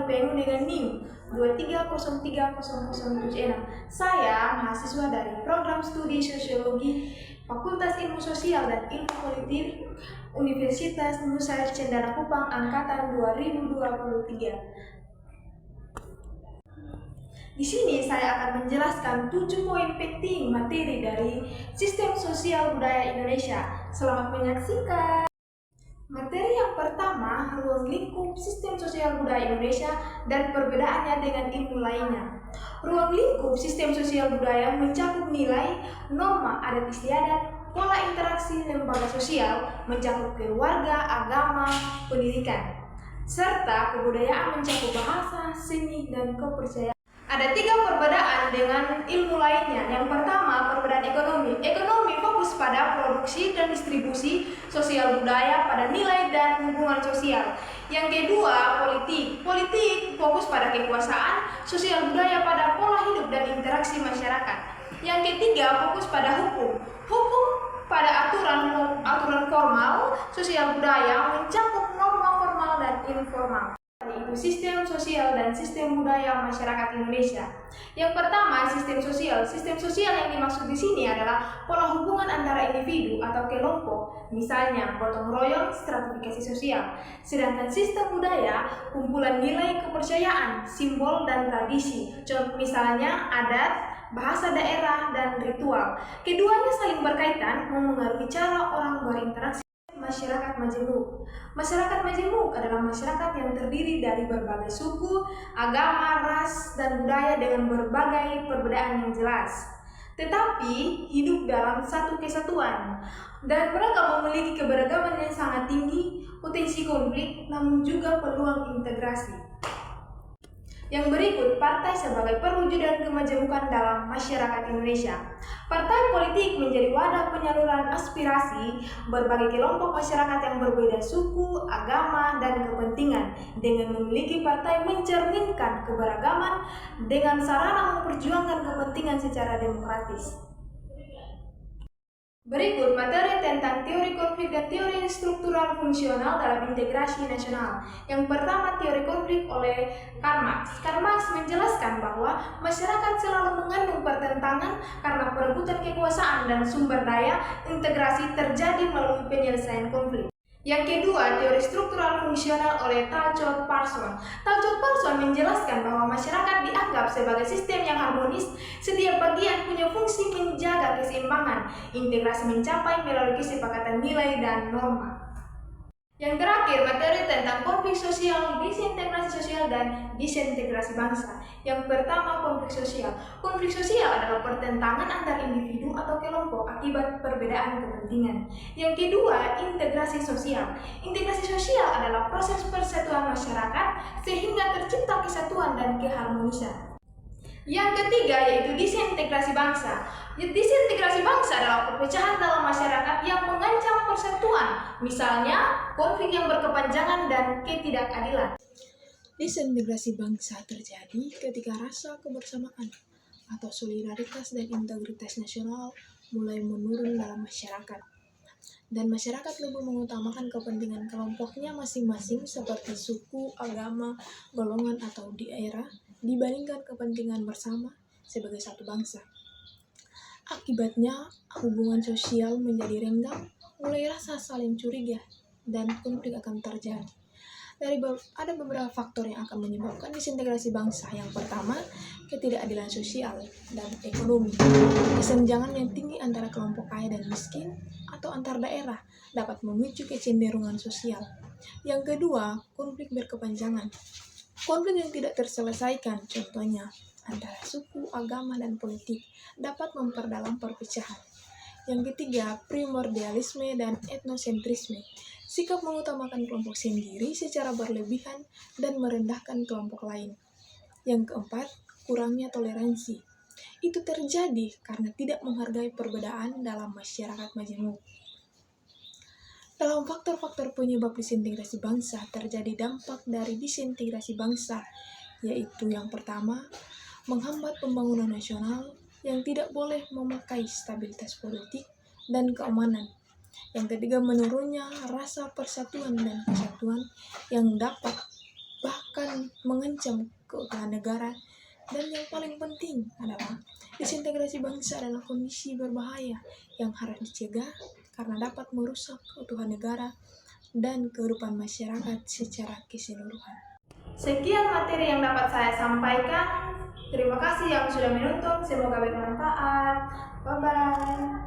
IPM dengan NIM 2303007. Saya mahasiswa dari program studi Sosiologi Fakultas Ilmu Sosial dan Ilmu Politik Universitas Nusa Cendana Kupang angkatan 2023. Di sini saya akan menjelaskan 7 poin penting materi dari Sistem Sosial Budaya Indonesia. Selamat menyaksikan. Materi yang pertama, ruang lingkup Sistem Sosial Budaya Indonesia dan perbedaannya dengan ilmu lainnya. Ruang lingkup Sistem Sosial Budaya mencakup nilai, norma adat istiadat, pola interaksi lembaga sosial, mencakup keluarga, agama, pendidikan, serta kebudayaan mencakup bahasa, seni, dan kepercayaan. Ada 3 perbedaan dengan ilmu lainnya. Yang pertama, perbedaan ekonomi. Ekonomi fokus pada produksi dan distribusi, sosial budaya pada nilai dan hubungan sosial. Yang kedua, politik. Politik fokus pada kekuasaan, sosial budaya pada pola hidup dan interaksi masyarakat. Yang ketiga, fokus pada hukum. Hukum pada aturan formal, sosial budaya mencakup norma formal dan informal. Yaitu sistem sosial dan sistem budaya masyarakat Indonesia. Yang pertama, sistem sosial. Sistem sosial yang dimaksud di sini adalah pola hubungan antara individu atau kelompok, misalnya gotong royong, stratifikasi sosial. Sedangkan sistem budaya, kumpulan nilai kepercayaan, simbol dan tradisi. Contoh misalnya adat, bahasa daerah, dan ritual. Keduanya saling berkaitan memengaruhi cara orang berinteraksi. Masyarakat majemuk. Masyarakat majemuk adalah masyarakat yang terdiri dari berbagai suku, agama, ras, dan budaya dengan berbagai perbedaan yang jelas, tetapi hidup dalam satu kesatuan. Dan mereka memiliki keberagaman yang sangat tinggi, potensi konflik, namun juga peluang integrasi. Yang berikut, partai sebagai perwujudan kemajemukan dalam masyarakat Indonesia. Partai politik menjadi wadah penyaluran aspirasi berbagai kelompok masyarakat yang berbeda suku, agama, dan kepentingan. Dengan memiliki partai mencerminkan keberagaman dengan sarana memperjuangkan kepentingan secara demokratis. Berikut materi tentang teori konflik dan teori struktural fungsional dalam integrasi nasional. Yang pertama, teori konflik oleh Karl Marx. Karl Marx menjelaskan bahwa masyarakat selalu mengandung pertentangan karena perebutan kekuasaan dan sumber daya. Integrasi terjadi melalui penyelesaian konflik. Yang kedua, teori struktural fungsional oleh Talcott Parsons. Talcott Parsons menjelaskan bahwa masyarakat dianggap sebagai sistem yang harmonis. Setiap bagian punya fungsi menjaga keseimbangan. Integrasi mencapai melalui kesepakatan nilai dan norma. Yang terakhir, materi tentang konflik sosial, disintegrasi sosial, dan disintegrasi bangsa. Yang pertama, konflik sosial. Konflik sosial adalah pertentangan antar individu atau kelompok akibat perbedaan kepentingan. Yang kedua, integrasi sosial. Integrasi sosial adalah proses persatuan masyarakat sehingga tercipta kesatuan dan keharmonisan. Yang ketiga yaitu disintegrasi bangsa. Disintegrasi bangsa adalah perpecahan dalam masyarakat yang mengancam persatuan, misalnya konflik yang berkepanjangan dan ketidakadilan. Disintegrasi bangsa terjadi ketika rasa kebersamaan atau solidaritas dan integritas nasional mulai menurun dalam masyarakat. Dan masyarakat lebih mengutamakan kepentingan kelompoknya masing-masing seperti suku, agama, golongan, atau daerah dibandingkan kepentingan bersama sebagai satu bangsa. Akibatnya, hubungan sosial menjadi renggang, mulai rasa saling curiga, dan konflik akan terjadi. Ada beberapa faktor yang akan menyebabkan disintegrasi bangsa. Yang pertama, ketidakadilan sosial dan ekonomi. Kesenjangan yang tinggi antara kelompok kaya dan miskin atau antar daerah dapat memicu kecenderungan sosial. Yang kedua, konflik berkepanjangan. Konflik yang tidak terselesaikan, contohnya antara suku, agama, dan politik, dapat memperdalam perpecahan. Yang ketiga, primordialisme dan etnosentrisme. Sikap mengutamakan kelompok sendiri secara berlebihan dan merendahkan kelompok lain. Yang keempat, kurangnya toleransi. Itu terjadi karena tidak menghargai perbedaan dalam masyarakat majemuk. Dalam faktor-faktor penyebab disintegrasi bangsa, terjadi dampak dari disintegrasi bangsa, yaitu yang pertama, menghambat pembangunan nasional yang tidak boleh memakai stabilitas politik dan keamanan. Yang ketiga, menurunnya rasa persatuan dan kesatuan yang dapat bahkan mengancam keutuhan negara. Dan yang paling penting adalah disintegrasi bangsa adalah kondisi berbahaya yang harus dicegah karena dapat merusak keutuhan negara dan kehidupan masyarakat secara keseluruhan. Sekian materi yang dapat saya sampaikan. Terima kasih yang sudah menonton, semoga bermanfaat. Bye-bye.